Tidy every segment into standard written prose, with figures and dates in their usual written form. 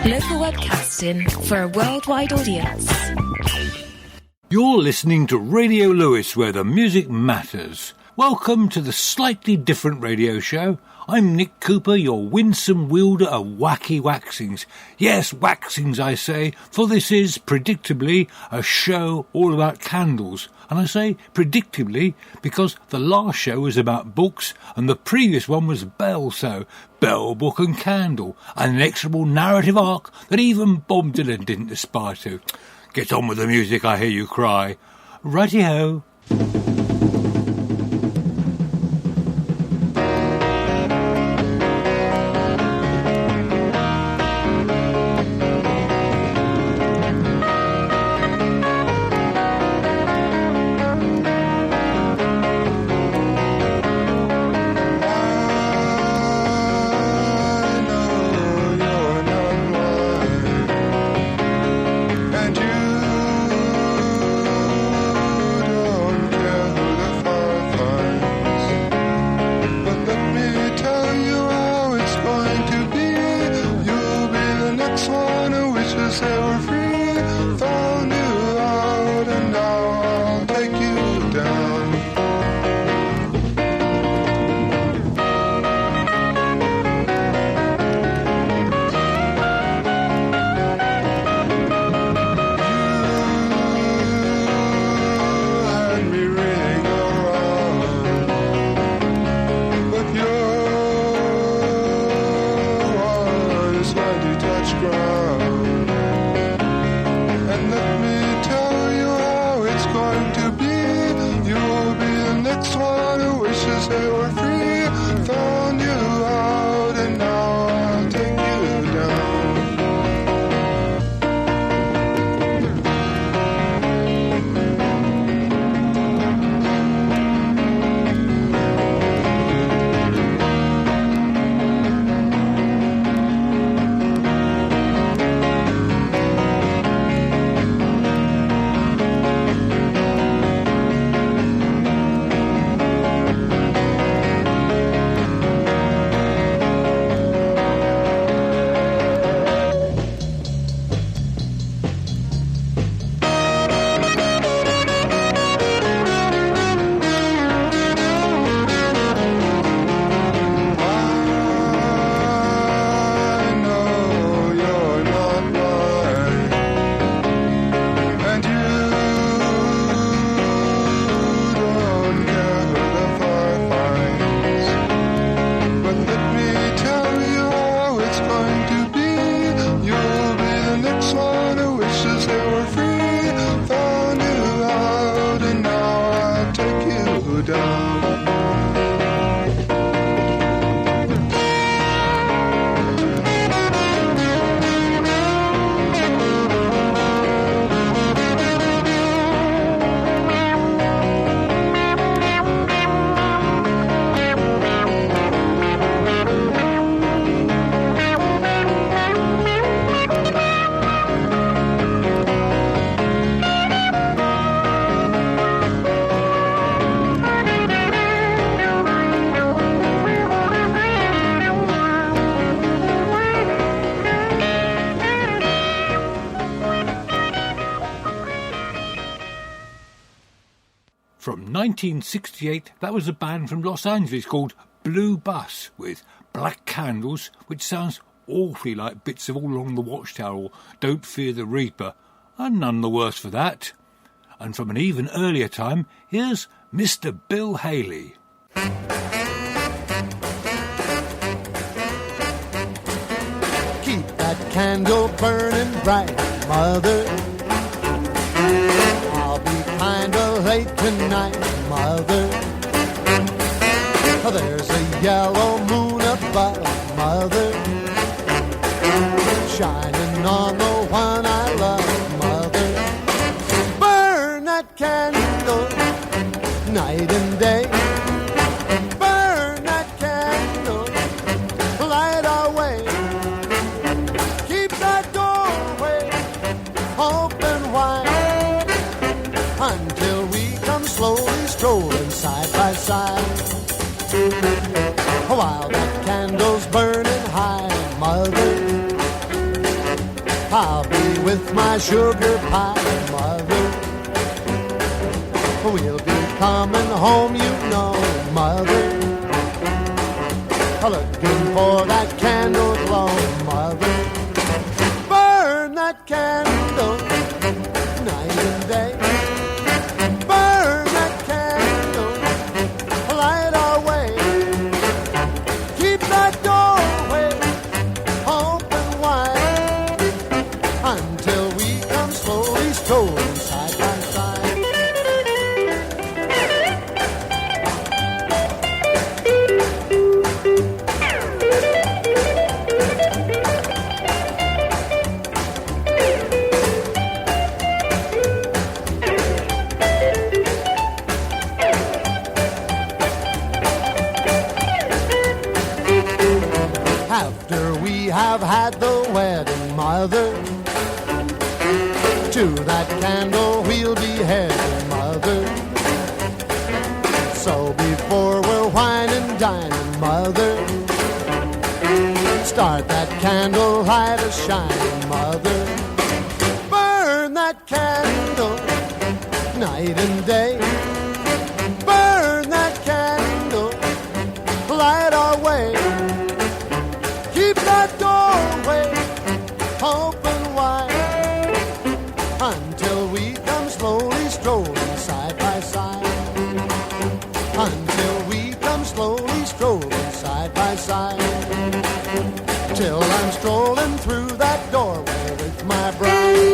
Local webcasting for a worldwide audience. You're listening to Radio Lewes, where the music matters. Welcome to the slightly different radio show. I'm Nick Cooper, your winsome wielder of wacky waxings. Yes, waxings, I say, for this is, predictably, a show all about candles. And I say predictably because the last show was about books and the previous one was Bell, so Bell, Book and Candle, an inexorable narrative arc that even Bob Dylan didn't aspire to. Get on with the music, I hear you cry. Righty-ho. From 1968, that was a band from Los Angeles called Blue Bus with Black Candles, which sounds awfully like bits of All Along the Watchtower or Don't Fear the Reaper, and none the worse for that. And from an even earlier time, here's Mr. Bill Haley. Keep that candle burning bright, Mother. I'll be kinda late tonight, Mother. There's a yellow moon above, Mother, shining on the one I love, Mother. Burn that candle night and day. Burn that candle, light our way. Keep that doorway open wide until we come slowly strolling side by side. While that candle's burning high, Mother, my sugar pie, mother. We'll be coming home, you know, mother. Looking for that candle glow, mother. Burn that candle night and day. Burn that candle, light our way. Keep that doorway open wide until we come slowly strolling side by side. After we have had the wedding, mother, to that candle we'll be heading, mother. So before we're wine and dining, mother, start that candle light a shining, mother. Burn that candle night and day. Burn that candle, light our way. Keep that doorway open wide until we come slowly strolling side by side. Until we come slowly strolling side by side. Till I'm strolling through that doorway with my bride.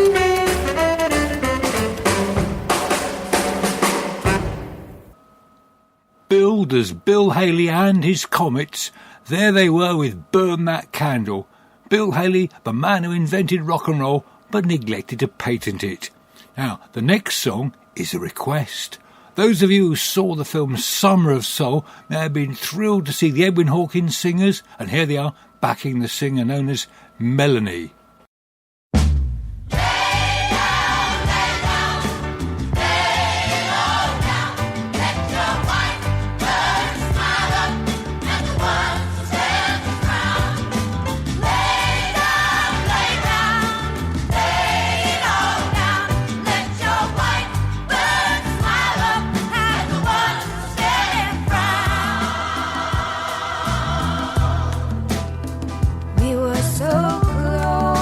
Billed as Bill Haley and his Comets, there they were with Burn That Candle. Bill Haley, the man who invented rock and roll but neglected to patent it. Now, the next song is a request. Those of you who saw the film Summer of Soul may have been thrilled to see the Edwin Hawkins singers, and here they are backing the singer known as Melanie. We were so close.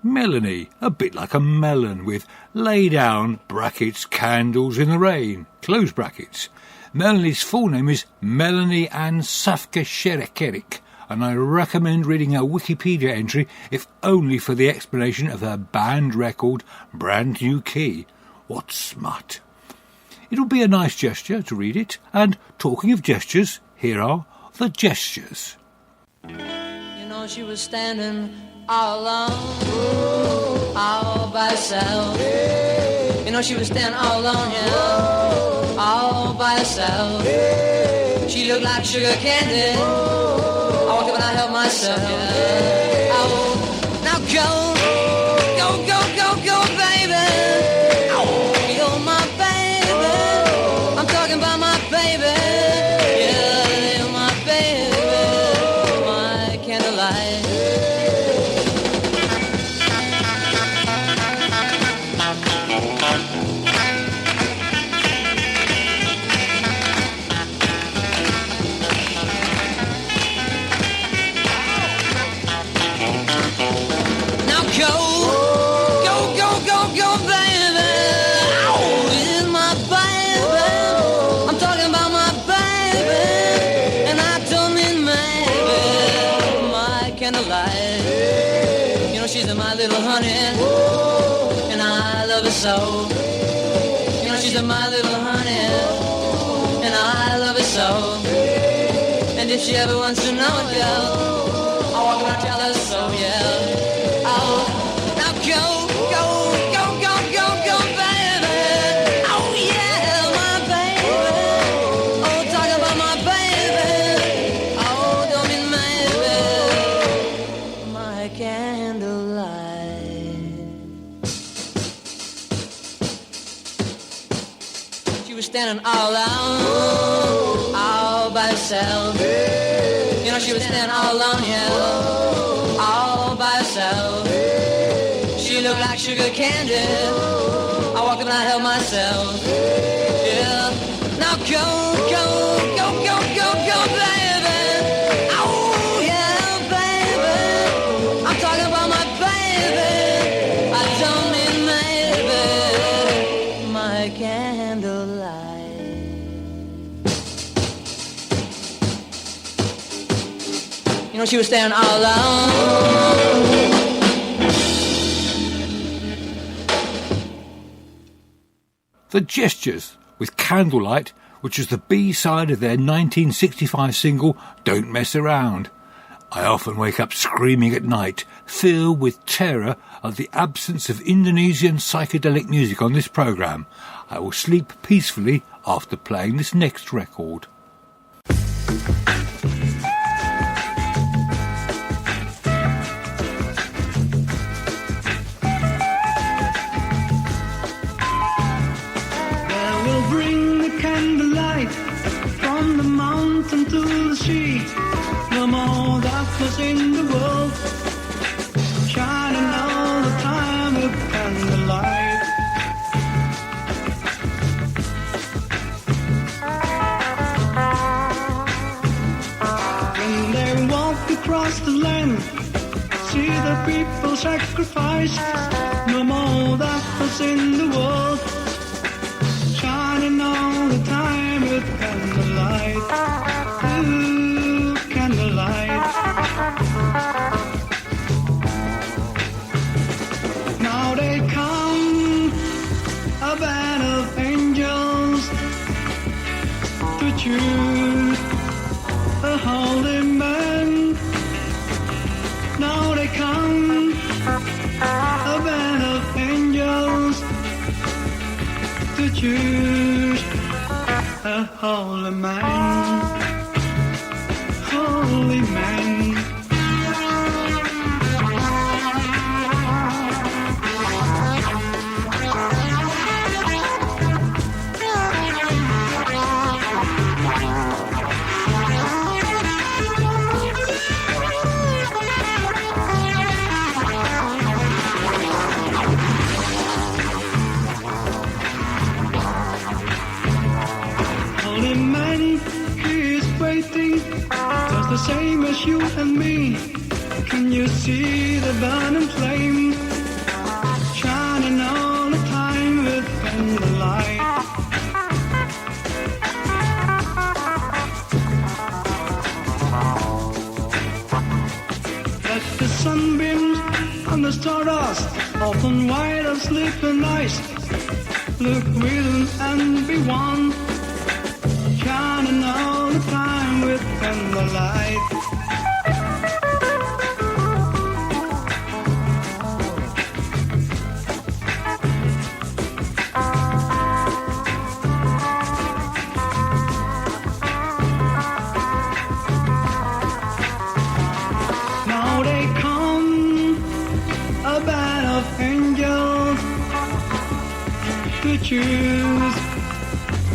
Melanie, a bit like a melon, with lay down, brackets, candles in the rain, close brackets. Melanie's full name is Melanie Ann Safka Sherekerik, and I recommend reading her Wikipedia entry, if only for the explanation of her band record, Brand New Key. What smut. It'll be a nice gesture to read it, and talking of gestures, here are the gestures. You know, she was standing all alone, all by herself. You know, she was standing all alone, yeah, all by herself. She looked like sugar candy. I walked up and I helped myself, yeah. Oh, now go, go, go, go, go, baby. Oh, you're my baby. I'm talking about my baby. Yeah, you're my baby, my candlelight. So, you know, she's my little honey, and I love her so. And if she ever wants to know it, girl, I'll walk around and tell her so, yeah. Oh, now go, go, go, go, go, go, baby. Oh, yeah, my baby. Oh, talk about my baby. Oh, don't be maybe my candlelight. Was standing all alone, all by herself. You know, she was standing all alone, yeah, all by herself. She looked like sugar candy. I walked up and I held myself, yeah. Now go, go, go, go, go, go, baby. Oh, yeah, baby. I'm talking about my baby. I don't mean maybe my candlelight. You know, she was standing all alone. The Gestures, with Candlelight, which was the B-side of their 1965 single, Don't Mess Around. I often wake up screaming at night, filled with terror of the absence of Indonesian psychedelic music on this programme. I will sleep peacefully after playing this next record. From the mountain to the sea, no more darkness in the world, shining all the time with candlelight. When they walk across the land, see the people sacrifice, no more darkness in the world, shining all the time with candlelight. Ooh, candlelight. Now they come, a band of angels, to choose a holy man. Now they come, a band of angels, to choose a holy man, holy man. The same as you and me. Can you see the burning flame Let the sunbeams on the stardust, often white of sleeping ice, look within and be one, shining all the time within the light. Now they come, a band of angels, to choose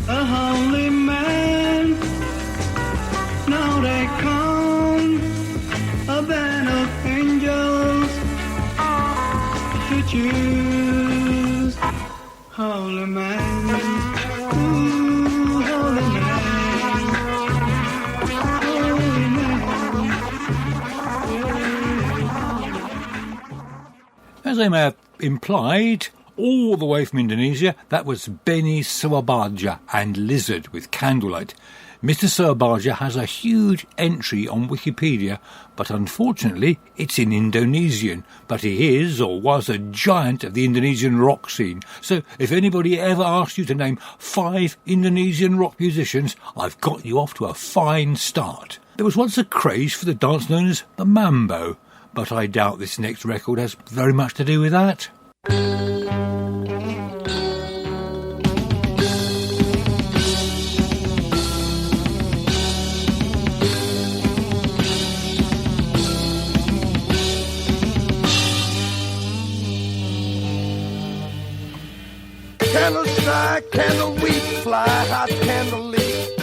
a holy man. Now they come, a band of angels, to choose holy man. Ooh, holy man, holy man. As I may have implied, all the way from Indonesia, that was Benny Suabaja and Lizard with Candlelight. Mr. Suabaja has a huge entry on Wikipedia, but unfortunately it's in Indonesian. But he is, or was, a giant of the Indonesian rock scene. So if anybody ever asks you to name 5 Indonesian rock musicians, I've got you off to a fine start. There was once a craze for the dance known as the mambo, but I doubt this next record has very much to do with that. Candle shy, candle weep, fly hot candle leap,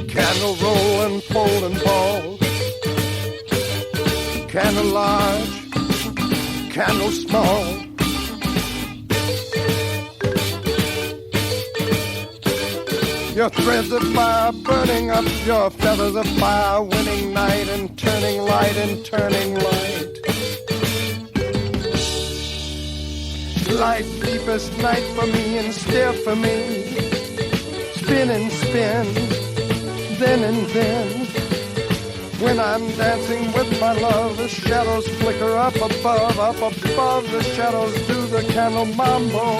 candle roll and fold and ball, candle large, candle small. Your threads of fire burning up, your feathers of fire, winning night and turning light and turning light. Light deepest night for me and stare for me. Spin and spin, then and then. When I'm dancing with my love, the shadows flicker up above the shadows do the candle mambo.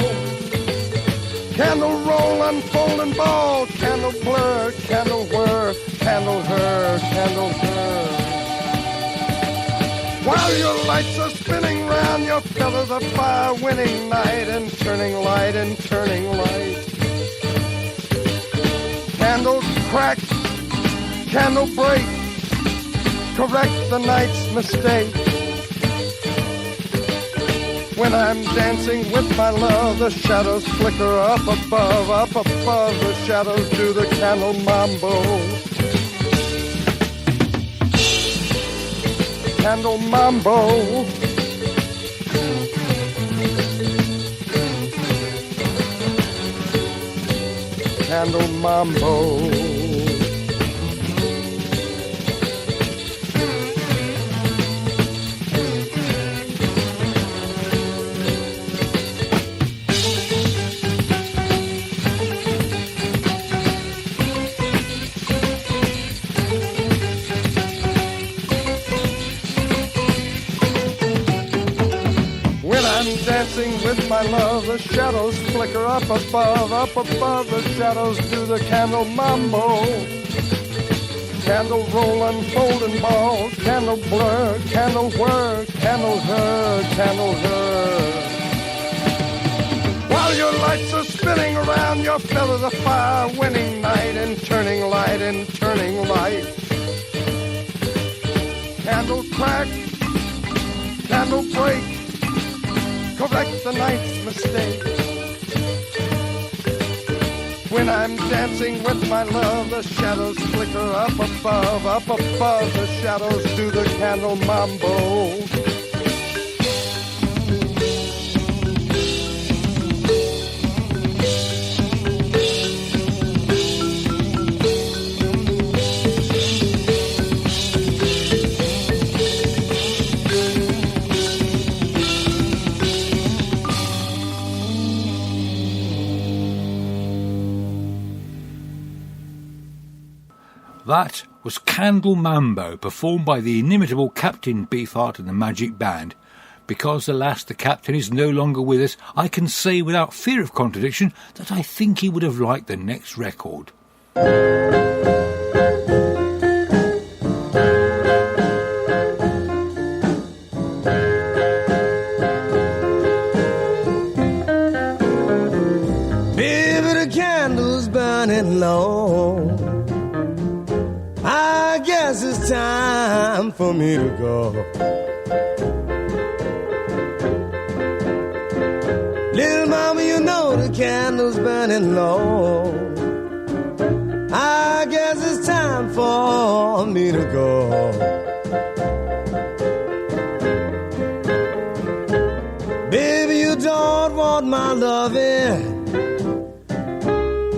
Candle roll, unfold and ball, candle blur, candle whir, candle her, candle her. While your lights are spinning round, your feathers of fire, winning night and turning light and turning light. Candles crack, candle break, correct the night's mistake. When I'm dancing with my love, the shadows flicker up above the shadows do the candle mambo. Candle mambo. Candle mambo. Dancing with my love, the shadows flicker up above the shadows do the candle mambo. Candle roll, unfold and ball, candle blur, candle whir, candle her, candle her. While your lights are spinning around, your feathers of fire, winning night and turning light and turning light. Candle crack, candle break, correct the night's mistake. When I'm dancing with my love, the shadows flicker up above the shadows do the candle mambo. That was Candle Mambo, performed by the inimitable Captain Beefheart and the Magic Band. Because, alas, the Captain is no longer with us, I can say without fear of contradiction that I think he would have liked the next record. Baby, the candle's burning low. I guess it's time for me to go. Little mama, you know the candle's burning low. I guess it's time for me to go. Baby, you don't want my loving,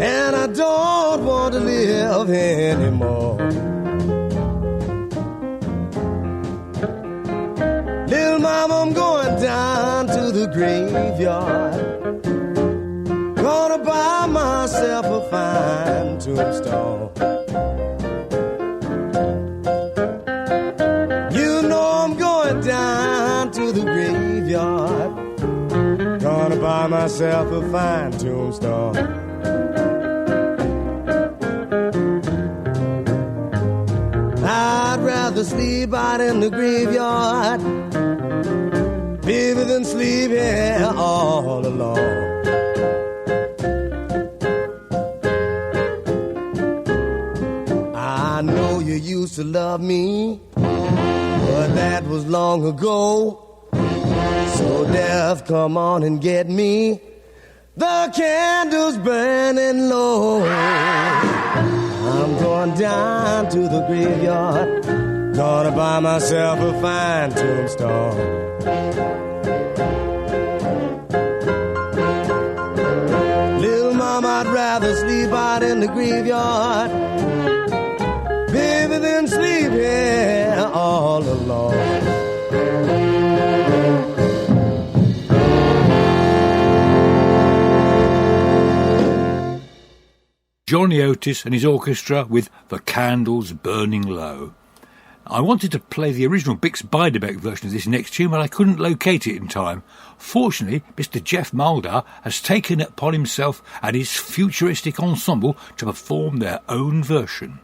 and I don't want to live anymore. Little mama, I'm going down to the graveyard. Gonna buy myself a fine tombstone. You know I'm going down to the graveyard. Gonna buy myself a fine tombstone. I'd rather sleep out in the graveyard, baby, than sleep here all alone. I know you used to love me, but that was long ago. So death, come on and get me. The candle's burning low. I'm going down to the graveyard. Gonna buy myself a fine tombstone. Little mama, I'd rather sleep out in the graveyard, baby, than sleep here all alone. Johnny Otis and his orchestra with The Candles Burning Low. I wanted to play the original Bix Beiderbecke version of this next tune, but I couldn't locate it in time. Fortunately, Mr. Geoff Muldaur has taken it upon himself and his Futuristic Ensemble to perform their own version.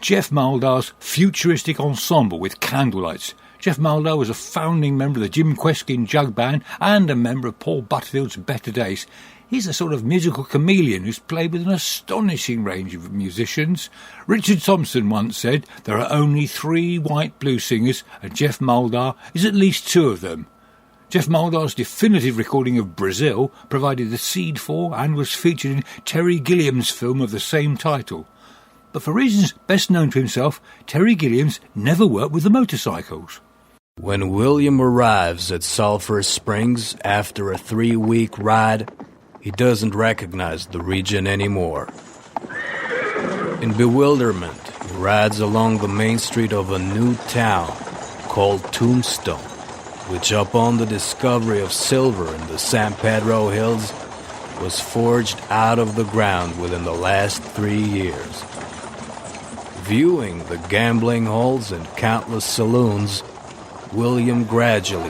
Geoff Muldaur's Futuristic Ensemble with Candlelights. Geoff Muldaur was a founding member of the Jim Queskin Jug Band and a member of Paul Butterfield's Better Days. He's a sort of musical chameleon who's played with an astonishing range of musicians. Richard Thompson once said there are only 3 white blues singers and Geoff Muldaur is at least 2 of them. Geoff Muldaur's definitive recording of Brazil provided the seed for and was featured in Terry Gilliam's film of the same title. But for reasons best known to himself, Terry Gilliam's never worked with the Motorpsychos. When William arrives at Sulphur Springs after a 3-week ride, he doesn't recognize the region anymore. In bewilderment, he rides along the main street of a new town called Tombstone, which upon the discovery of silver in the San Pedro Hills was forged out of the ground within the last 3 years. Viewing the gambling halls and countless saloons, William gradually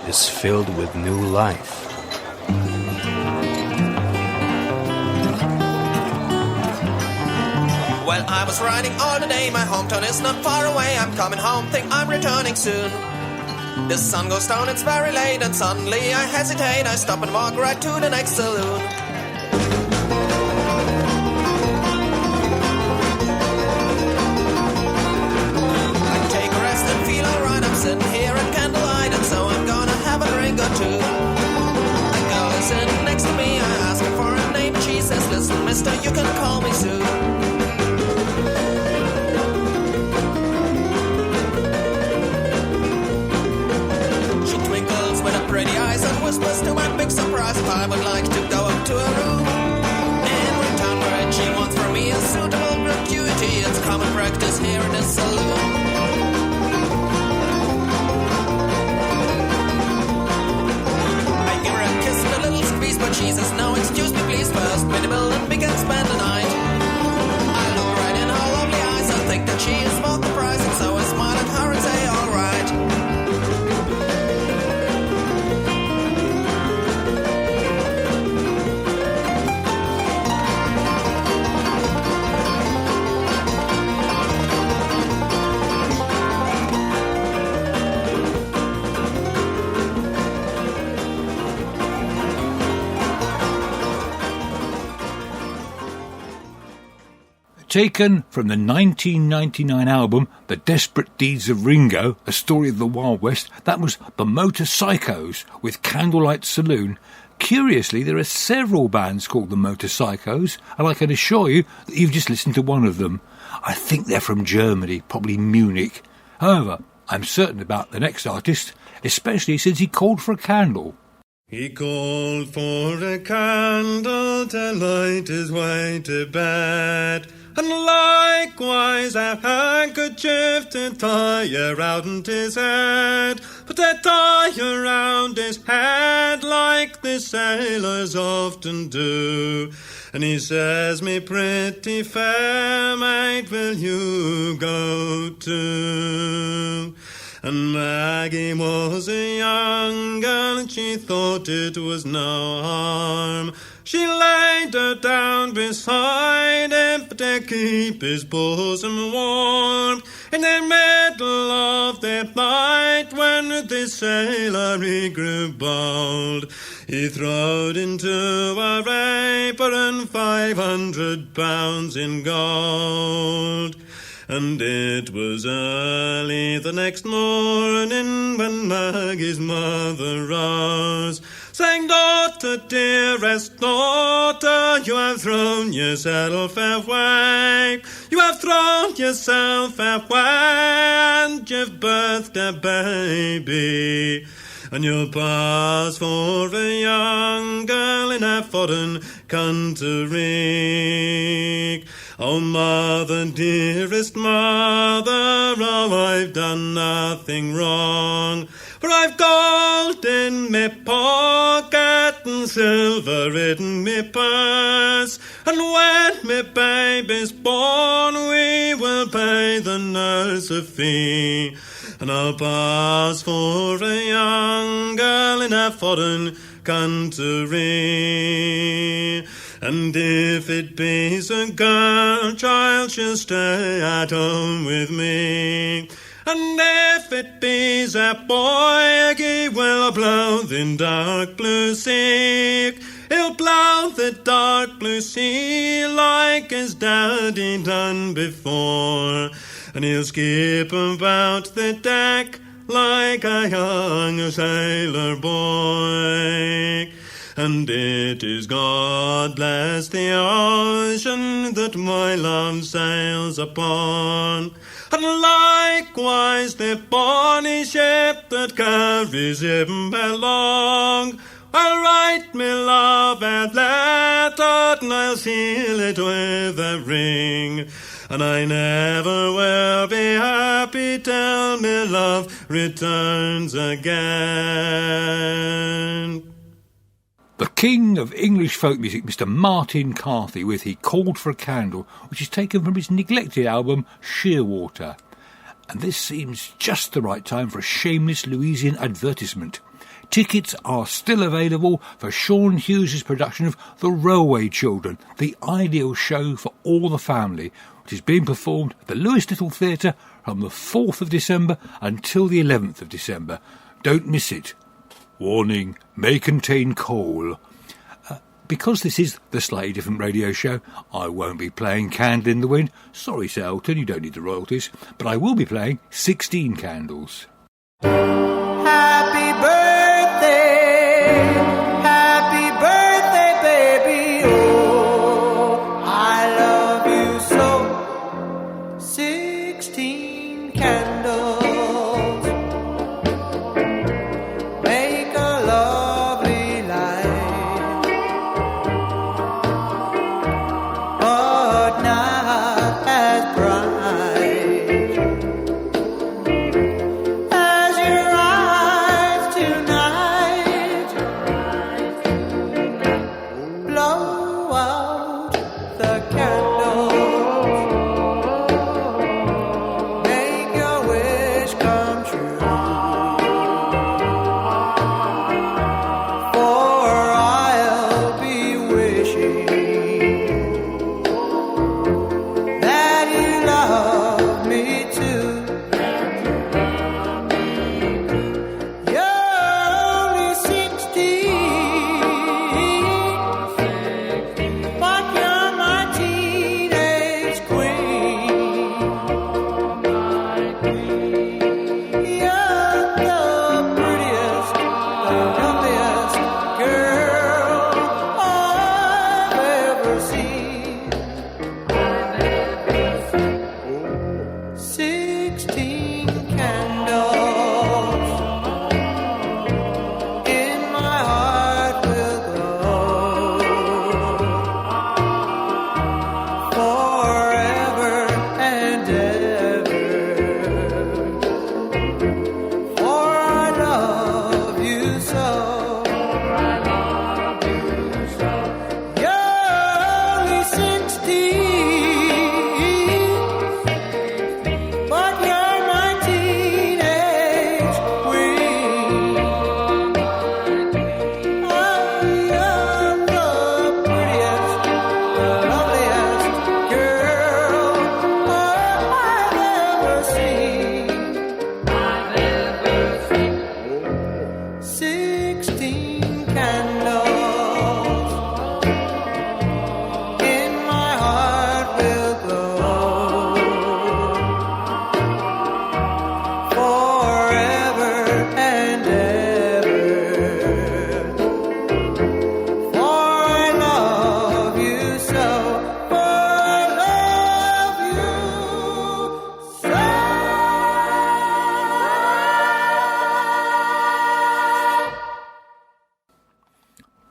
is filled with new life. Well, I was riding all the day, my hometown is not far away. I'm coming home, think I'm returning soon. The sun goes down, it's very late, and suddenly I hesitate. I stop and walk right to the next saloon. I take a rest and feel alright. I'm sitting here at candlelight, and so I'm gonna have a drink or two. A girl is sitting next to me, I ask her for a name. She says, listen, mister, you can call me Sue. Pretty eyes and whispers to my big surprise if I would like to go up to her room. In return for it, she wants from me a suitable gratuity. It's common practice here in this saloon. I give her a kiss and a little squeeze, but she says, no, excuse me please, first pay the bill and we can spend the night. I look right in her lovely eyes and think that she is worth the price, and so I smile at her and say, all right. Taken from the 1999 album The Desperate Deeds of Ringo, A Story of the Wild West, that was the Motorpsychos with Candlelight Saloon. Curiously, there are several bands called the Motorpsychos, and I can assure you that you've just listened to one of them. I think they're from Germany, probably Munich. However, I'm certain about the next artist, especially since he called for a candle. He called for a candle to light his way to bed, and likewise a handkerchief to tie around his head, but they tie around his head like the sailors often do. And he says, me pretty fair maid, will you go too? And Maggie was a young girl, and she thought it was no harm. She laid her down beside him to keep his bosom warm. In the middle of the night, when the sailor he grew bold, he throwed into her apron 500 pounds in gold. And it was early the next morning when Maggie's mother rose, saying, daughter, dearest daughter, you have thrown yourself away. You have thrown yourself away, and you've birthed a baby. And you'll pass for a young girl in a foreign country. Oh, mother, dearest mother, oh, I've done nothing wrong. For I've gold in me pocket and silver in me purse. And when me baby's born, we will pay the nurse a fee. And I'll pass for a young girl in a foreign country. And if it be a girl child, she'll stay at home with me. And if it be a boy, he will blow the dark blue sea. He'll blow the dark blue sea like his daddy done before. And he'll skip about the deck like a young sailor boy. And it is God bless the ocean that my love sails upon, and likewise the bonny ship that carries him along. I'll write me love a letter, and I'll seal it with a ring, and I never will be happy till me love returns again. The king of English folk music, Mr. Martin Carthy, with He Called for a Candle, which is taken from his neglected album Shearwater. And this seems just the right time for a shameless Louisian advertisement. Tickets are still available for Sean Hughes' production of The Railway Children, the ideal show for all the family, which is being performed at the Lewes Little Theatre from the 4th of December until the 11th of December. Don't miss it. Warning, may contain coal. Because this is the Slightly Different Radio Show, I won't be playing Candle in the Wind. Sorry, Sir Elton, you don't need the royalties. But I will be playing 16 Candles. Happy birthday, baby. Oh, I love you so. 16 candles.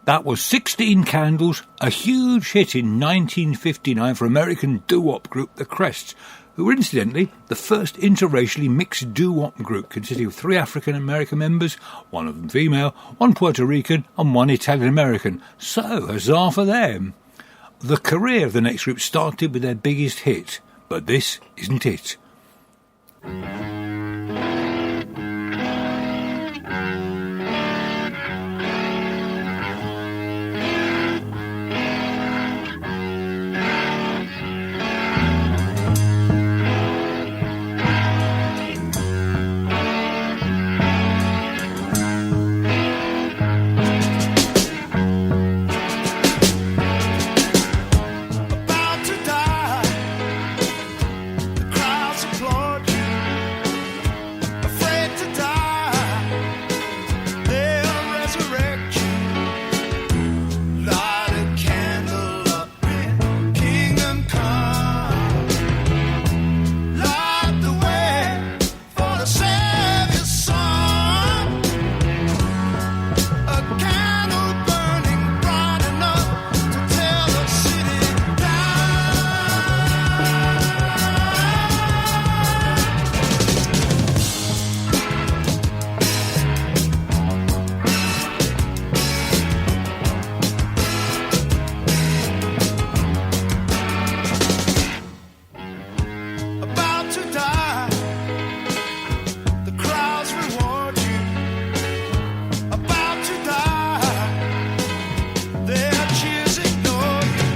That was 16 Candles, a huge hit in 1959 for American doo-wop group The Crests, who were incidentally the first interracially mixed doo-wop group consisting of 3 African-American members, one of them female, 1 Puerto Rican and 1 Italian-American. So, huzzah for them. The career of the next group started with their biggest hit, but this isn't it. about to die. The crowds reward you. About to die. Their cheers ignore you.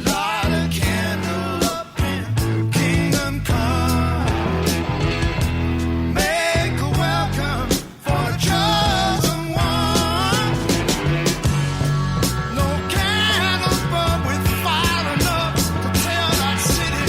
Light a candle up in kingdom come. Make a welcome for the chosen one. No candles burn with fire enough to tear that city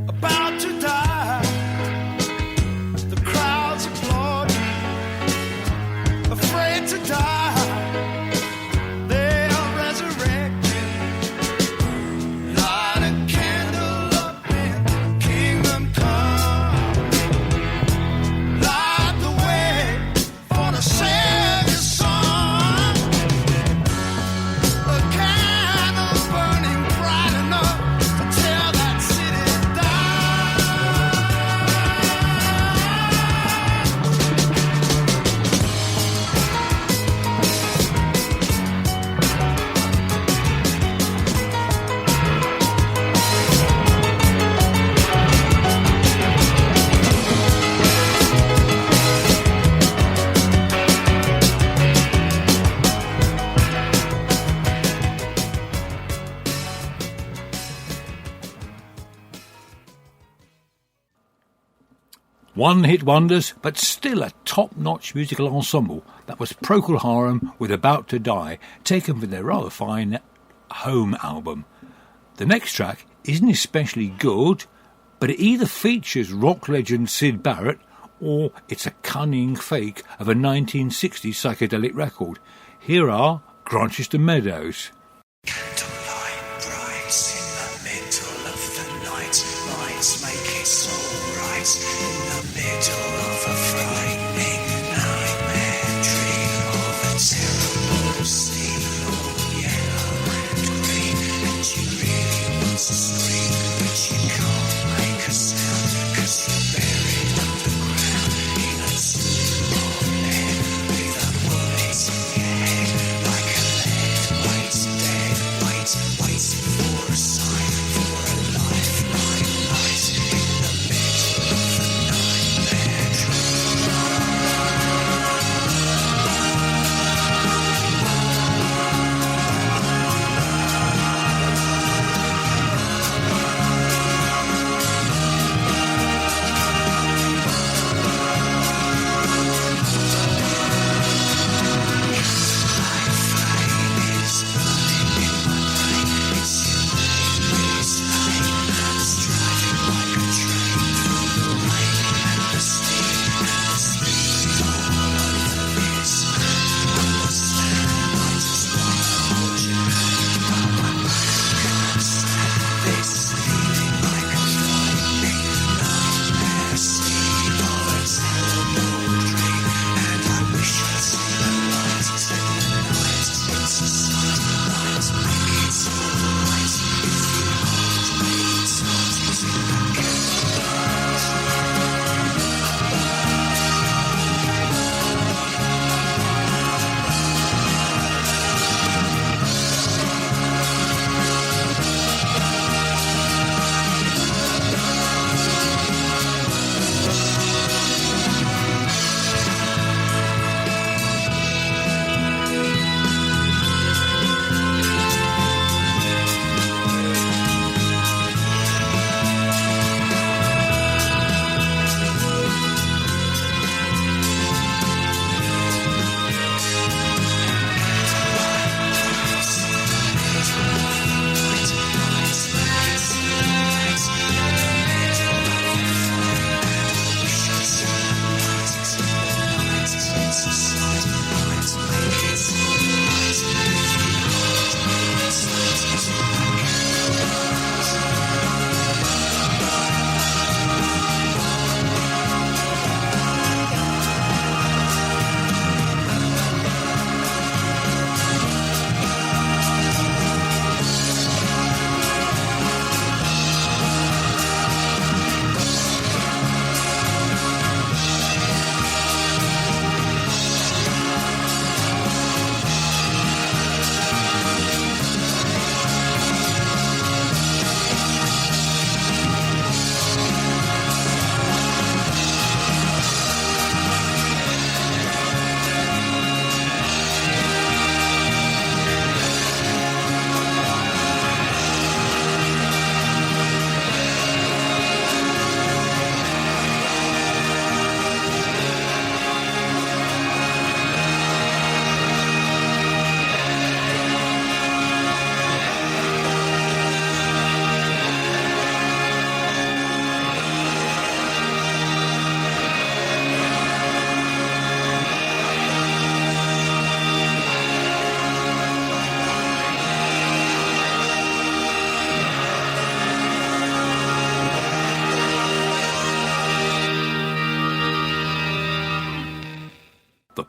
about to die. The crowds applaud you. Afraid to die. They are resurrected. Light a candle up in kingdom come. Light the way for the Savior's son. A candle burning bright enough to tear that city down. One-hit wonders, but still a top-notch musical ensemble. That was Procol Harum with About to Die, taken from their rather fine Home album. The next track isn't especially good, but it either features rock legend Syd Barrett or it's a cunning fake of a 1960s psychedelic record. Here are Grantchester Meadows. Candlelight bright in the middle of the night. Lights make it alright in the middle of a frightening nightmare dream of a terrible sea, all yellow and green. And you really want to scream, but you can't make a sound, 'cause you're buried underground in a tomb of lead with a bullet in your head like a lead weight's dead, waiting for a sign, for a lifeline light in the middle of the nightmare dream.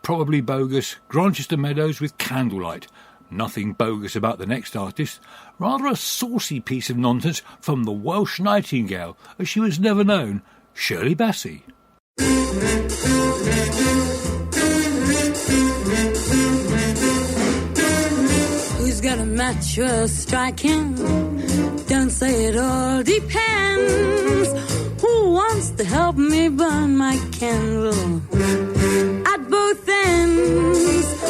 Probably Bogus, Grantchester Meadows with Candlelight. Nothing bogus about the next artist, rather a saucy piece of nonsense from the Welsh Nightingale, as she was never known, Shirley Bassey. Who's got a match you're striking? Don't say it all depends. Who wants to help me burn my candle at both ends?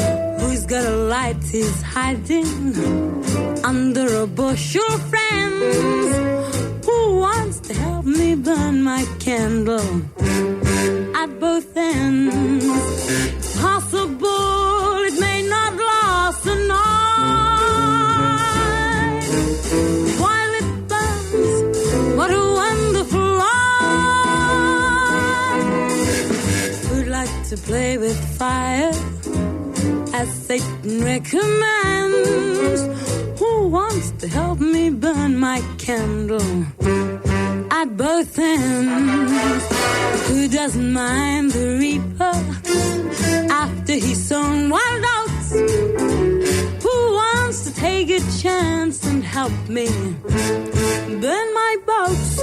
Who's got a light he's hiding under a bushel, friends? Who wants to help me burn my candle at both ends? Possible it may not last the night while it burns. What a wonderful life. Who'd like to play with fire as Satan recommends? Who wants to help me burn my candle at both ends? Who doesn't mind the reaper after he's sown wild oats? Who wants to take a chance and help me burn my boats?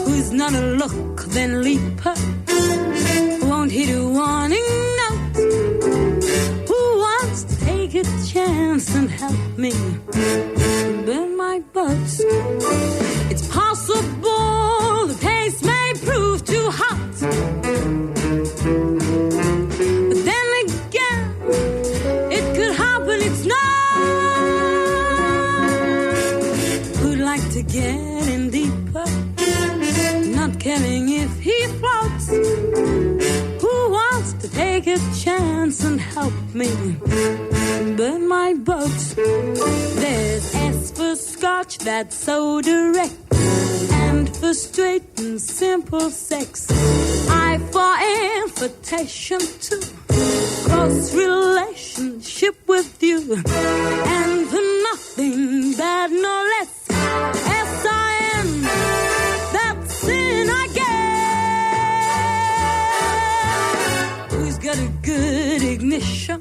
Who's not a look then leaper? Won't hit a warning note? Who wants to take a chance and help me burn my boats? It's possible the pace may prove too hot, but then again it could happen it's not. Who'd like to get in deeper, not caring if he floats? Who wants to take a chance and help me burn my boats? There's S for Scotch, that's so direct, and for straight and simple sex. I for invitation to close relationship with you, and for nothing bad no less. S-I-N, that's sin I get. Who's got a good ignition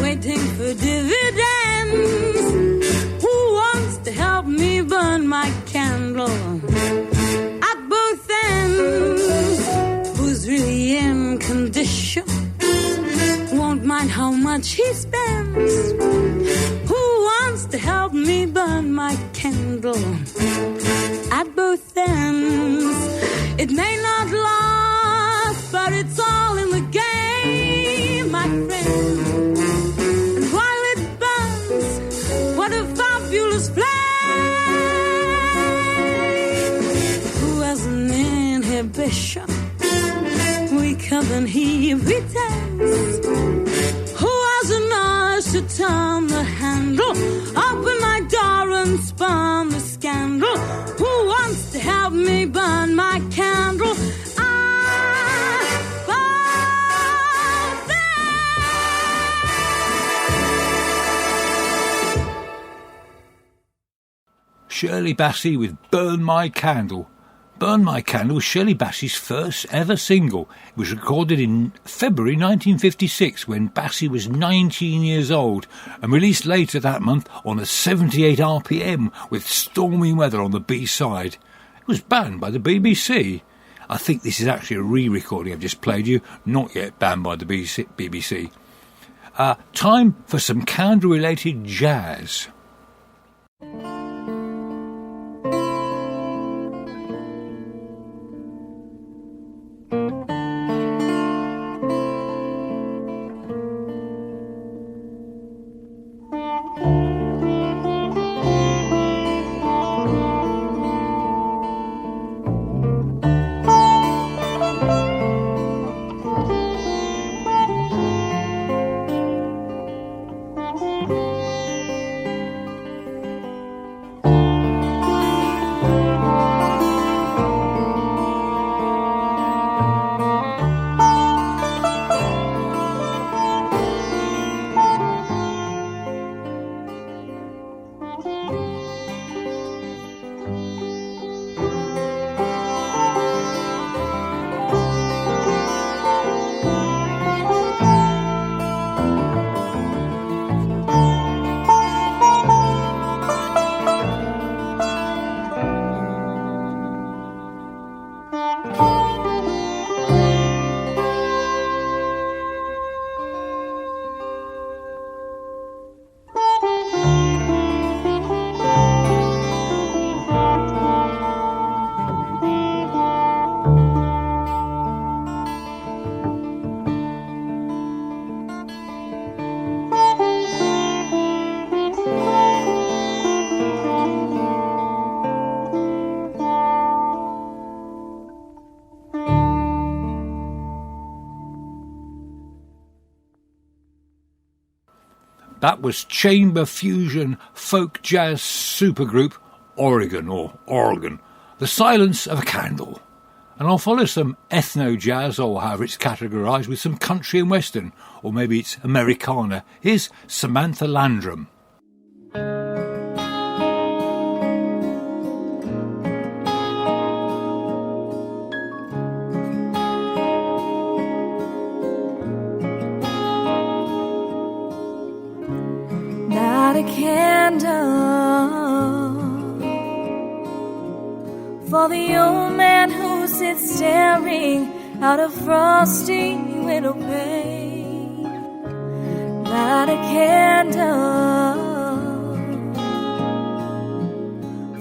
waiting for dividends? Who wants to help me burn my candle at both ends? Who's really in condition, won't mind how much he spends? Who wants to help me burn my candle at both ends? It may not last, but it's all in the game, my friend. And while it burns, what a fabulous flame. Who has an inhibition, weaker than he pretends? Who has an urge to turn the handle, open my door and spurn the scandal? Who wants to help me burn my candle? Shirley Bassey with Burn My Candle. Burn My Candle was Shirley Bassey's first ever single. It was recorded in February 1956 when Bassey was 19 years old and released later that month on a 78 RPM with Stormy Weather on the B-side. It was banned by the BBC. I think this is actually a re-recording I've just played you, not yet banned by the BBC. Time for some candle-related jazz. That was chamber fusion folk jazz supergroup Oregon, The Silence of a Candle. And I'll follow some ethno-jazz, or however it's categorised, with some country and western, or maybe it's Americana. Here's Samantha Landrum. Light a candle for the old man who sits staring out a frosty window pane. Light a candle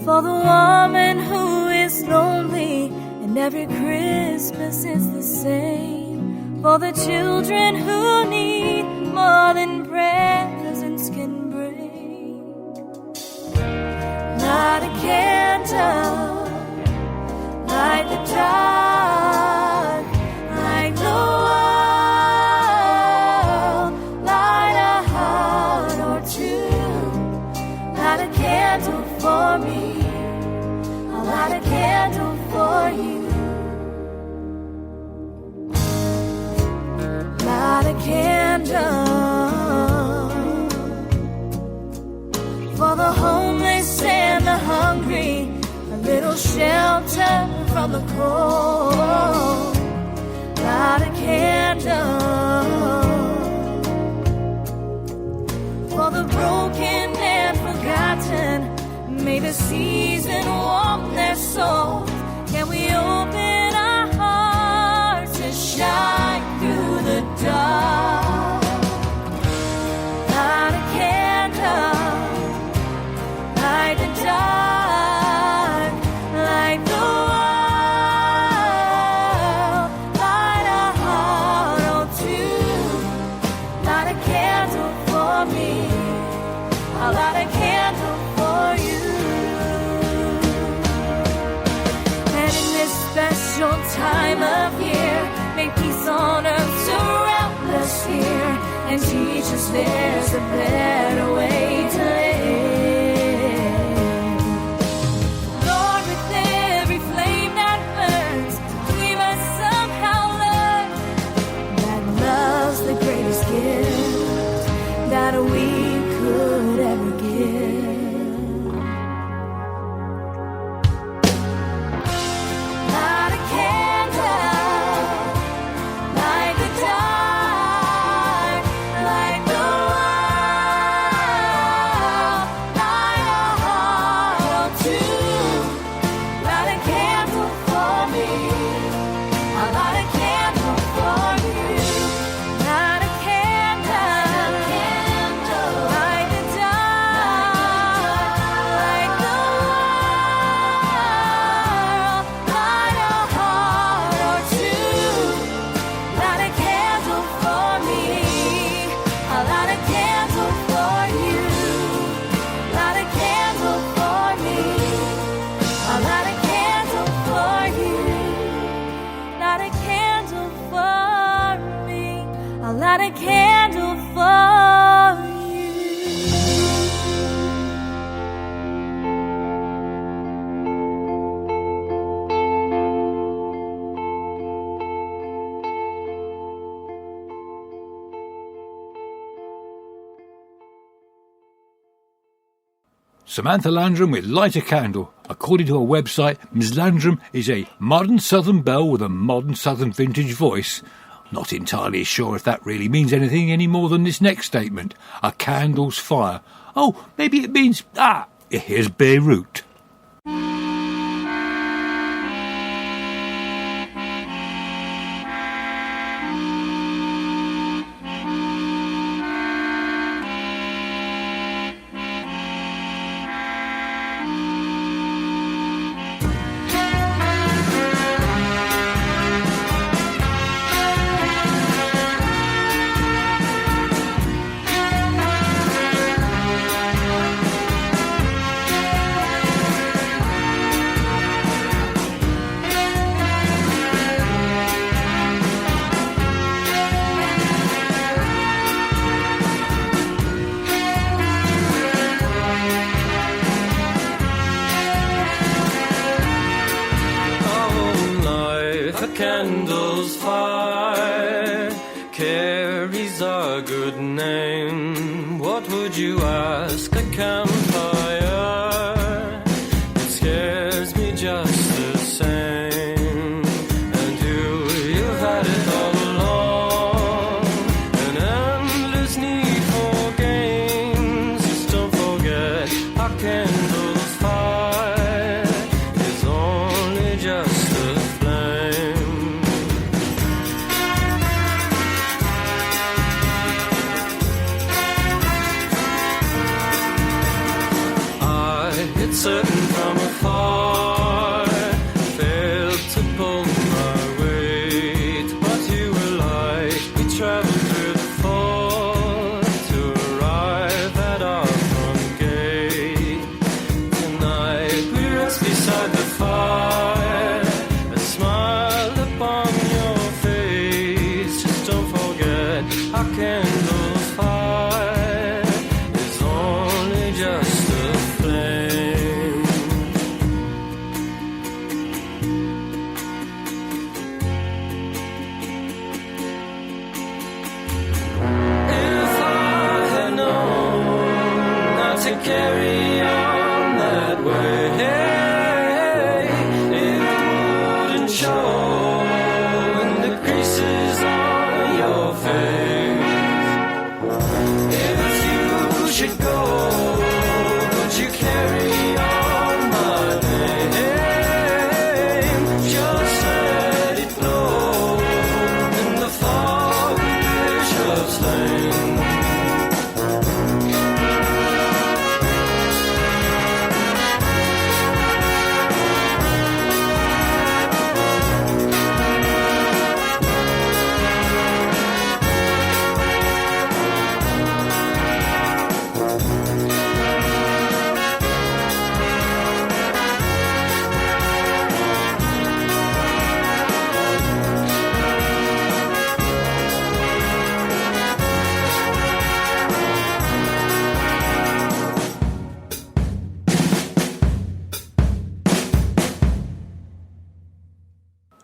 for the woman who is lonely and every Christmas is the same. For the children who need more than presents can bring. Light a candle, light the dark, light the world, light a heart or two. Light a candle for me, I'll light a candle for you. Light a candle for the homeless and the hungry, a little shelter from the cold. Light a candle for the broken and forgotten. May the season warm their souls. Can we open our hearts to shine through the dark? Light a candle, light the dark, light the world, light a heart or two. Light a candle for me, I'll light a candle for you. And in this special time of year, may peace on earth surround us here and teach us there's a better way to live. Lord, with every flame that burns, we must somehow learn that love's the greatest gift that we could ever give. Light a candle, light the dark, light the world, light a heart or two. Light a candle for me, I'll light a candle for you. Light a candle, light the dark, light the world, light a heart or two. Light a candle for me, I'll light a candle for you. Light a candle for me, I'll light a candle for you. Light a candle for me, I'll light a candle for you. Samantha Landrum with Light a Candle. According to her website, Ms. Landrum is a modern southern belle with a modern southern vintage voice. Not entirely sure if that really means anything any more than this next statement. A candle's fire. Oh, maybe it means... here's Beirut. candle's fire carries a good name. What would you ask a campfire? It scares me just the same. And you've had it all along. An endless need for games. Just don't forget a candle's fire is only just a flame. It's certain from afar, failed to pull my weight, but you were like, we traveled through the fog to arrive at our front gate. Tonight we rest beside the fire, a smile upon your face. Just don't forget our candle's fire is only just a flame. If I had known not to carry on that way, it wouldn't show in the creases on your face. If you should go, would you carry on my name? Just let it blow in the fog of Bishop's Lane.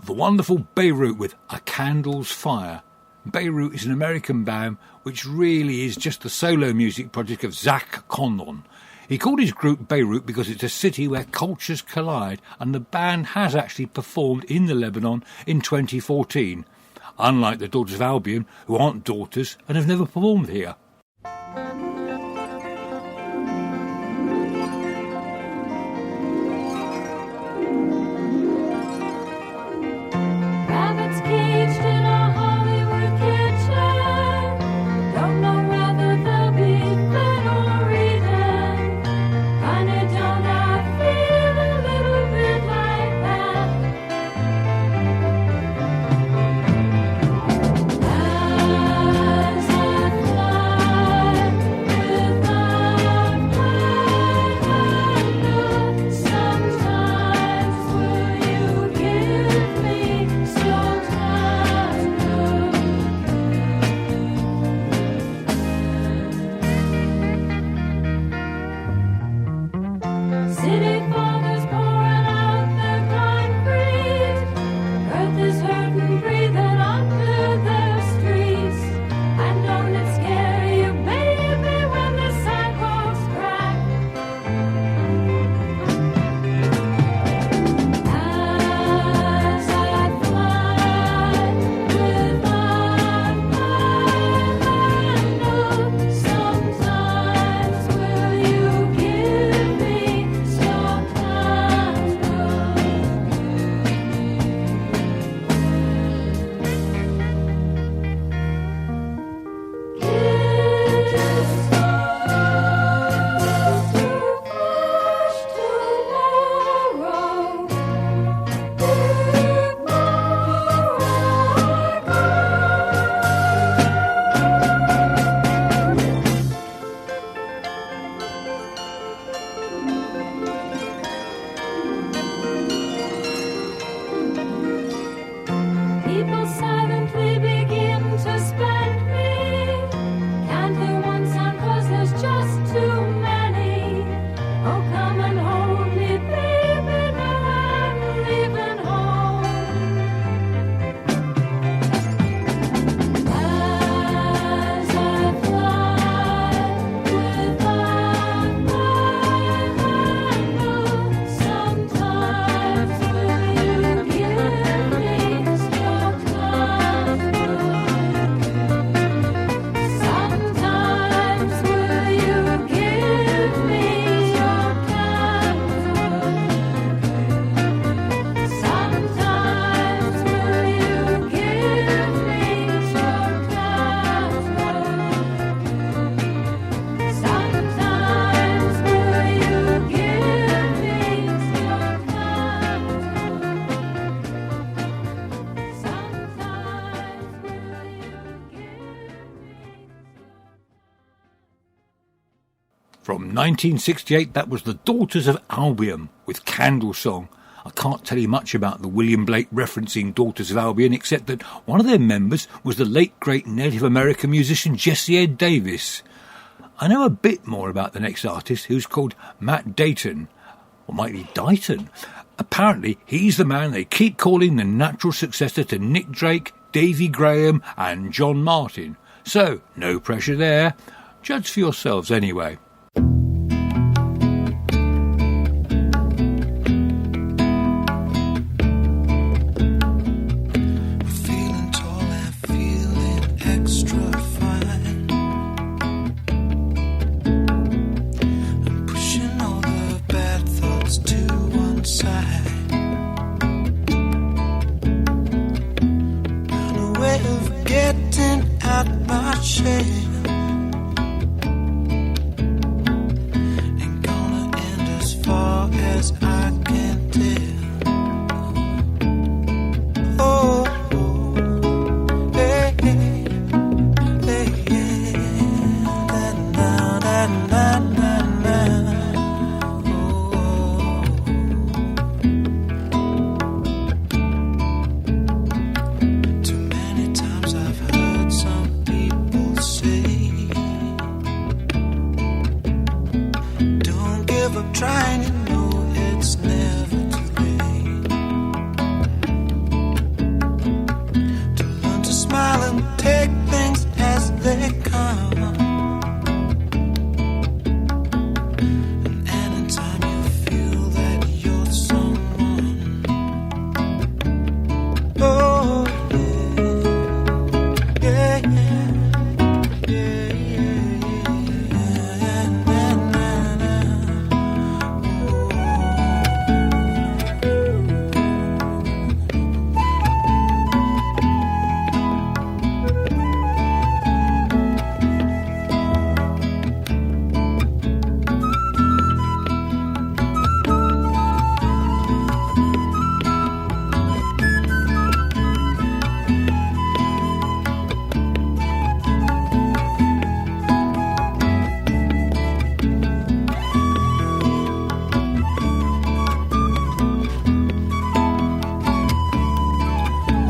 The wonderful Beirut with A Candle's Fire. Beirut is an American band which really is just the solo music project of Zach Condon. He called his group Beirut because it's a city where cultures collide, and the band has actually performed in the Lebanon in 2014, unlike the Daughters of Albion, who aren't daughters and have never performed here. Rabbits caged in a Hollywood kitchen. Don't know whether they'll be fed or eaten. Honey, don't I feel a little bit like that? As I fly From 1968, that was the Daughters of Albion with Candle Song. I can't tell you much about the William Blake referencing Daughters of Albion, except that one of their members was the late great Native American musician Jesse Ed Davis. I know a bit more about the next artist, who's called Matt Dayton, or might be Dighton. Apparently, he's the man they keep calling the natural successor to Nick Drake, Davy Graham and John Martin. So, no pressure there. Judge for yourselves anyway. Feeling tall and feeling extra fine. I'm pushing all the bad thoughts to one side. Found a way of getting out my shell. Ain't gonna end as far as I can tell. Oh, hey, hey, hey, yeah. Da, da, da, da, da. Oh, too many times I've heard some people say, don't give up trying, you know it's never too late to learn to smile and take things as they come. And anytime you feel that you're someone, oh yeah, yeah, yeah, yeah, yeah, na, na, na.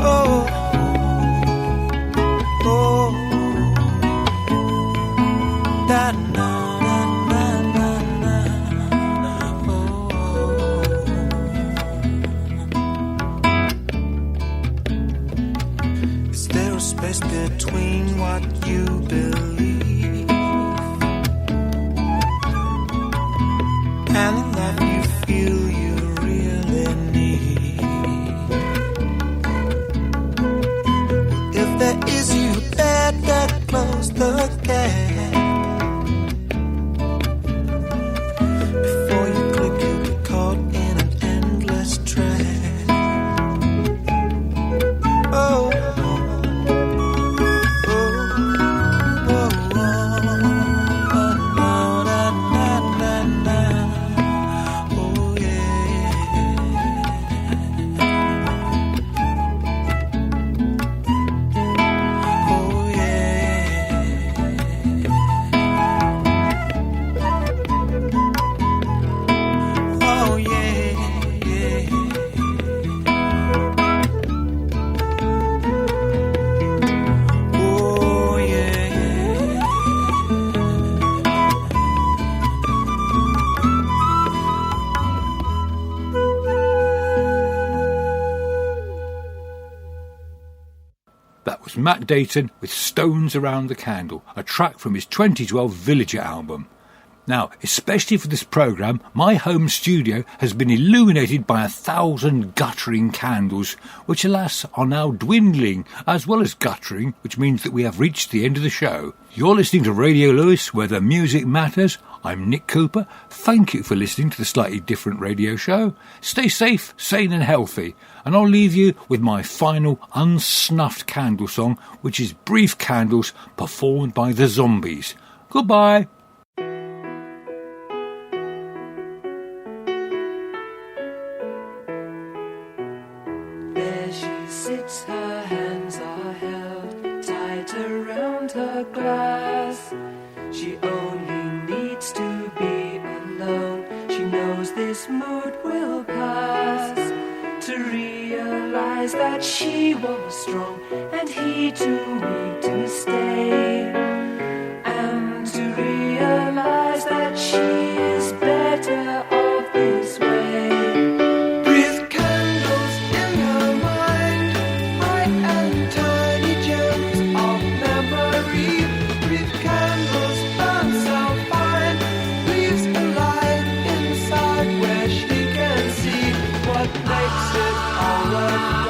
Oh, oh, da, na, na, na, na, na. Oh, is there a space between what you believe and the life you feel you really need? If there is, you better close the gap before you click. You'll be caught in an endless trap. Oh, oh, oh, oh, na, na, na, na. Oh, oh, oh, That was Matt Dayton with Stones Around the Candle, a track from his 2012 Villager album. Now, especially for this programme, my home studio has been illuminated by 1,000 guttering candles, which alas are now dwindling, as well as guttering, which means that we have reached the end of the show. You're listening to Radio Lewes, where the music matters. I'm Nick Cooper. Thank you for listening to the Slightly Different Radio Show. Stay safe, sane and healthy. And I'll leave you with my final unsnuffed candle song, which is Brief Candles, performed by the Zombies. Goodbye. There she sits, her hands are held tight around her glass. She only needs to realize that she was strong and he too weak to stay, and to realize that she is better off this way. Breathe candles in her mind, bright and tiny gems of memory. Breathe candles burn so fine, leaves a light inside where she can see what makes it all worthwhile.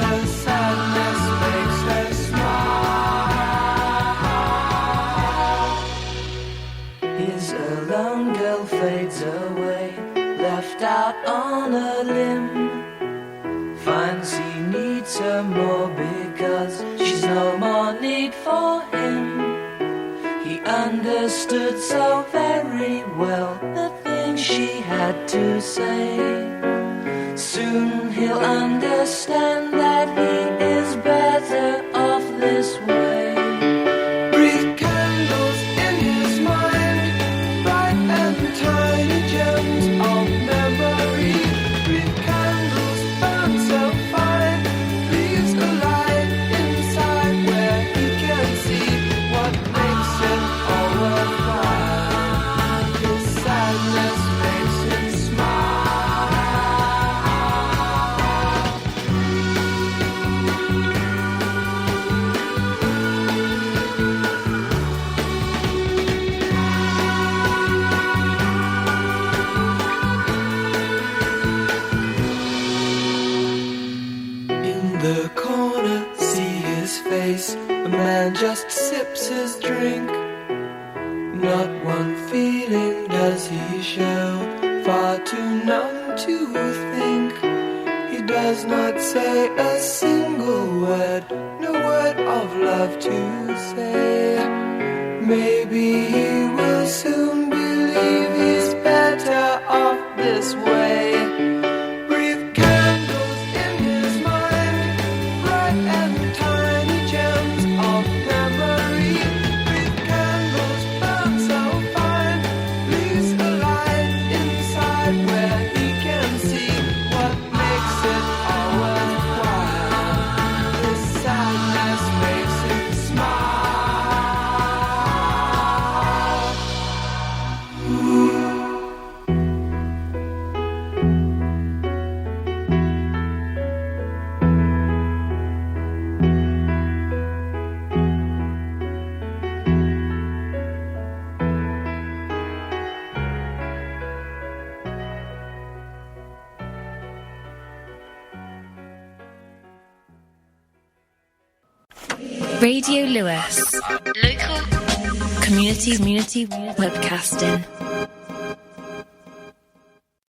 Her sadness makes her smile. His alone girl fades away, left out on a limb. Finds he needs her more because she's no more need for him. He understood so very well the things she had to say. Soon he'll understand that he is better off this way. Breathe candles in his mind, bright and tiny gems of memory. Breathe candles burn so fine, leaves a light inside where he can see what makes it all worthwhile. His sadness makes him smile. In the corner, see his face. A man just sips his drink. Not one feeling does he show, far too numb to think. He does not say a single word, no word of love to say. Maybe he will soon believe he's better off this way. Breathe candles in his mind, bright and tiny gems of memory. Breathe candles burn so fine, leaves a light inside where he can see what makes it all worthwhile. His sadness makes him smile. Radio Lewes. Local community webcasting.